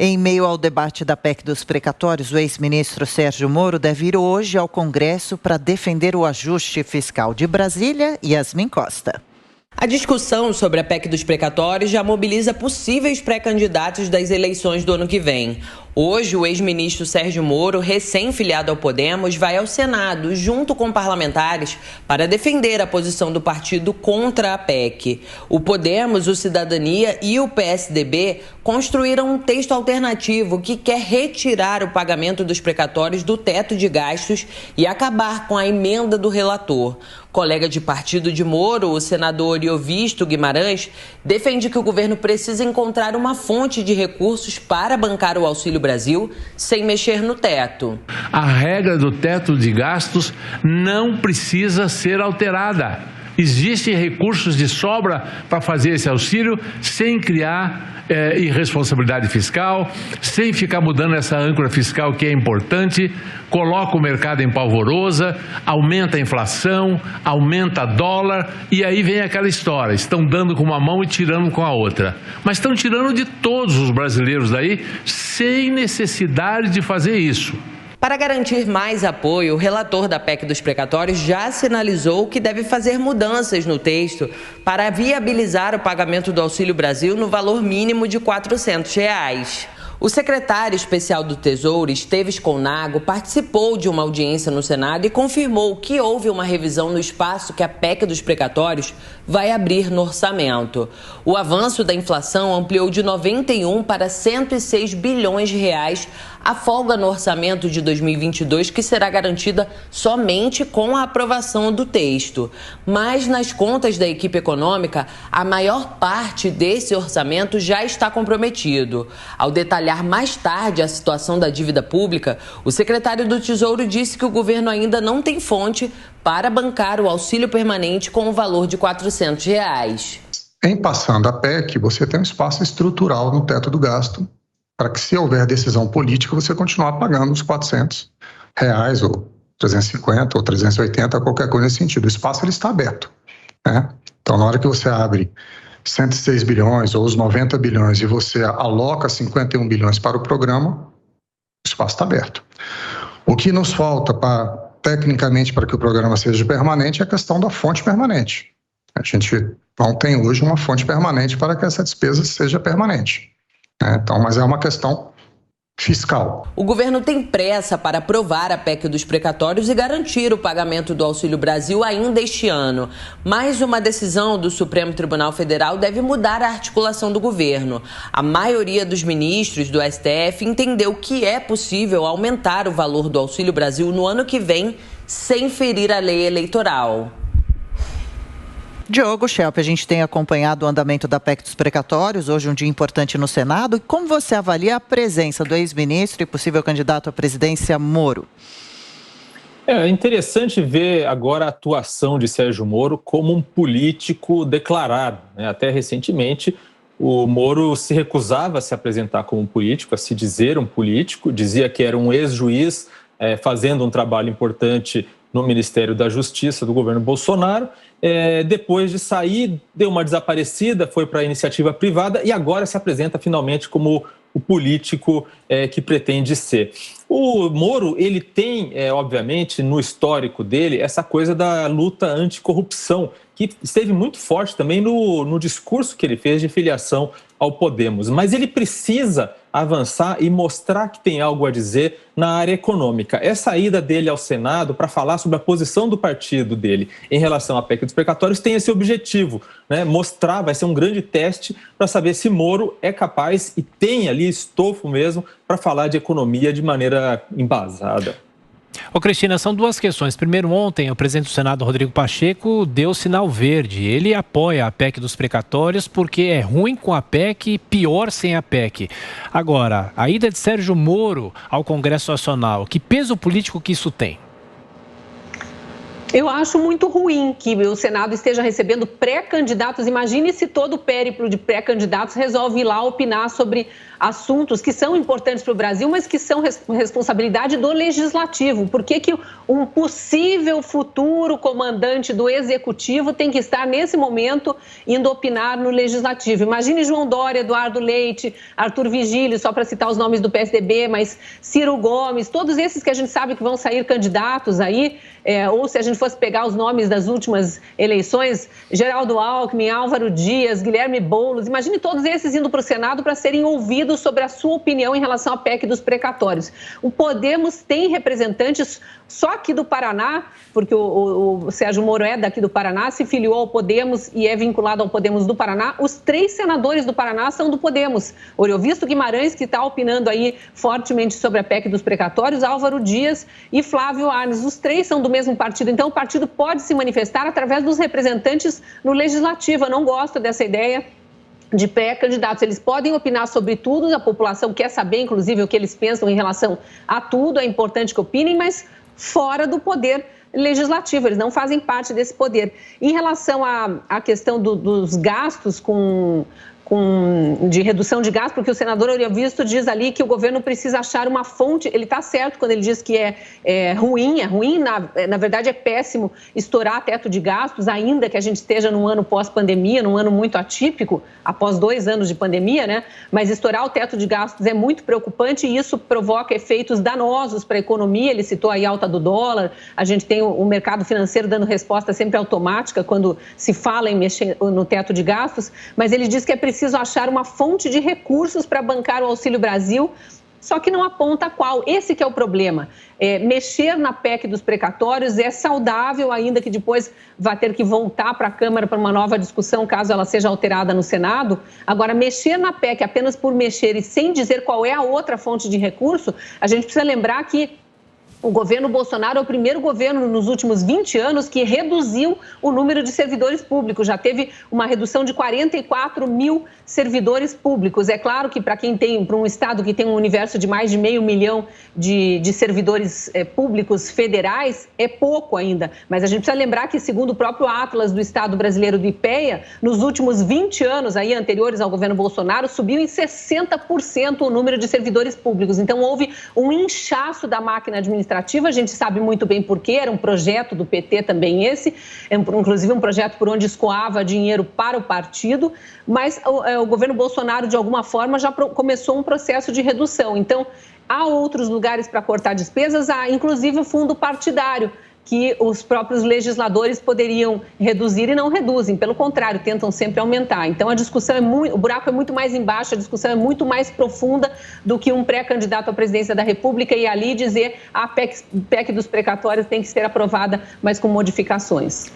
Em meio ao debate da PEC dos precatórios, o ex-ministro Sérgio Moro deve ir hoje ao Congresso para defender o ajuste fiscal. De Brasília, Yasmin Costa. A discussão sobre a PEC dos precatórios já mobiliza possíveis pré-candidatos das eleições do ano que vem. Hoje, o ex-ministro Sérgio Moro, recém-filiado ao Podemos, vai ao Senado, junto com parlamentares, para defender a posição do partido contra a PEC. O Podemos, o Cidadania e o PSDB construíram um texto alternativo que quer retirar o pagamento dos precatórios do teto de gastos e acabar com a emenda do relator. Colega de partido de Moro, o senador Iovisto Guimarães, defende que o governo precisa encontrar uma fonte de recursos para bancar o Auxílio Brasil sem mexer no teto. A regra do teto de gastos não precisa ser alterada. Existem recursos de sobra para fazer esse auxílio sem criar irresponsabilidade fiscal, sem ficar mudando essa âncora fiscal que é importante, coloca o mercado em polvorosa, aumenta a inflação, aumenta dólar e aí vem aquela história, estão dando com uma mão e tirando com a outra. Mas estão tirando de todos os brasileiros daí sem necessidade de fazer isso. Para garantir mais apoio, o relator da PEC dos precatórios já sinalizou que deve fazer mudanças no texto para viabilizar o pagamento do Auxílio Brasil no valor mínimo de R$ 400. O secretário especial do Tesouro, Esteves Conago, participou de uma audiência no Senado e confirmou que houve uma revisão no espaço que a PEC dos precatórios vai abrir no orçamento. O avanço da inflação ampliou de 91 para 106 bilhões de reais a folga no orçamento de 2022, que será garantida somente com a aprovação do texto. Mas nas contas da equipe econômica, a maior parte desse orçamento já está comprometido. Ao detalhar mais tarde a situação da dívida pública, o secretário do Tesouro disse que o governo ainda não tem fonte para bancar o auxílio permanente com o valor de R$ 400. Em passando a PEC, você tem um espaço estrutural no teto do gasto para que, se houver decisão política, você continuar pagando os R$ 400 ou 350 ou 380, qualquer coisa nesse sentido. O espaço ele está aberto, né? Então, na hora que você abre 106 bilhões ou os 90 bilhões e você aloca 51 bilhões para o programa, o espaço está aberto. O que nos falta, tecnicamente, para que o programa seja permanente é a questão da fonte permanente. A gente não tem hoje uma fonte permanente para que essa despesa seja permanente. Então, mas é uma questão fiscal. O governo tem pressa para aprovar a PEC dos precatórios e garantir o pagamento do Auxílio Brasil ainda este ano. Mas uma decisão do Supremo Tribunal Federal deve mudar a articulação do governo. A maioria dos ministros do STF entendeu que é possível aumentar o valor do Auxílio Brasil no ano que vem sem ferir a lei eleitoral. Diogo Schelp, a gente tem acompanhado o andamento da PEC dos precatórios, hoje um dia importante no Senado. E como você avalia a presença do ex-ministro e possível candidato à presidência Moro? É interessante ver agora a atuação de Sérgio Moro como um político declarado, né? Até recentemente, o Moro se recusava a se apresentar como um político, a se dizer um político, dizia que era um ex-juiz fazendo um trabalho importante no Ministério da Justiça do governo Bolsonaro. Depois de sair, deu uma desaparecida, foi para a iniciativa privada e agora se apresenta finalmente como o político que pretende ser. O Moro, ele tem, obviamente, no histórico dele, essa coisa da luta anticorrupção, que esteve muito forte também no discurso que ele fez de filiação ao Podemos. Mas ele precisa avançar e mostrar que tem algo a dizer na área econômica. Essa ida dele ao Senado para falar sobre a posição do partido dele em relação à PEC dos precatórios tem esse objetivo, né? Mostrar, vai ser um grande teste para saber se Moro é capaz e tem ali estofo mesmo para falar de economia de maneira embasada. Cristina, são duas questões. Primeiro, ontem, o presidente do Senado, Rodrigo Pacheco, deu sinal verde. Ele apoia a PEC dos precatórios porque é ruim com a PEC e pior sem a PEC. Agora, a ida de Sérgio Moro ao Congresso Nacional, que peso político que isso tem? Eu acho muito ruim que o Senado esteja recebendo pré-candidatos. Imagine se todo o périplo de pré-candidatos resolve ir lá opinar sobre assuntos que são importantes para o Brasil, mas que são responsabilidade do Legislativo. Por que um possível futuro comandante do Executivo tem que estar, nesse momento, indo opinar no Legislativo? Imagine João Dória, Eduardo Leite, Arthur Vigílio, só para citar os nomes do PSDB, mas Ciro Gomes, todos esses que a gente sabe que vão sair candidatos aí, ou se a gente fosse pegar os nomes das últimas eleições, Geraldo Alckmin, Álvaro Dias, Guilherme Boulos, imagine todos esses indo para o Senado para serem ouvidos sobre a sua opinião em relação à PEC dos precatórios. O Podemos tem representantes só aqui do Paraná, porque o Sérgio Moro é daqui do Paraná, se filiou ao Podemos e é vinculado ao Podemos do Paraná. Os 3 senadores do Paraná são do Podemos. Oriovisto Guimarães, que está opinando aí fortemente sobre a PEC dos precatórios, Álvaro Dias e Flávio Arnes. Os 3 são do mesmo partido, então o partido pode se manifestar através dos representantes no Legislativo. Eu não gosto dessa ideia de pré-candidatos. Eles podem opinar sobre tudo, a população quer saber, inclusive, o que eles pensam em relação a tudo, é importante que opinem, mas fora do poder legislativo, eles não fazem parte desse poder. Em relação à questão dos gastos de redução de gastos, porque o senador Oriovisto diz ali que o governo precisa achar uma fonte. Ele está certo quando ele diz que é ruim, na verdade é péssimo estourar teto de gastos, ainda que a gente esteja num ano pós-pandemia, num ano muito atípico, após 2 anos de pandemia, né? Mas estourar o teto de gastos é muito preocupante e isso provoca efeitos danosos para a economia. Ele citou aí a alta do dólar, a gente tem o mercado financeiro dando resposta sempre automática quando se fala em mexer no teto de gastos, mas ele diz que é preciso achar uma fonte de recursos para bancar o Auxílio Brasil, só que não aponta qual. Esse que é o problema. Mexer na PEC dos precatórios é saudável, ainda que depois vá ter que voltar para a Câmara para uma nova discussão, caso ela seja alterada no Senado. Agora, mexer na PEC apenas por mexer e sem dizer qual é a outra fonte de recurso, a gente precisa lembrar que o governo Bolsonaro é o primeiro governo nos últimos 20 anos que reduziu o número de servidores públicos. Já teve uma redução de 44 mil servidores públicos. É claro que para um estado que tem um universo de mais de 500 mil de servidores públicos federais, é pouco ainda. Mas a gente precisa lembrar que, segundo o próprio Atlas do Estado Brasileiro do IPEA, nos últimos 20 anos aí, anteriores ao governo Bolsonaro, subiu em 60% o número de servidores públicos. Então, houve um inchaço da máquina administrativa. A gente sabe muito bem por quê, era um projeto do PT também esse, inclusive um projeto por onde escoava dinheiro para o partido, mas o governo Bolsonaro, de alguma forma, já começou um processo de redução. Então, há outros lugares para cortar despesas, há inclusive o fundo partidário, que os próprios legisladores poderiam reduzir e não reduzem, pelo contrário, tentam sempre aumentar. Então, a discussão o buraco é muito mais embaixo, a discussão é muito mais profunda do que um pré-candidato à presidência da República e ali dizer a PEC dos precatórios tem que ser aprovada, mas com modificações.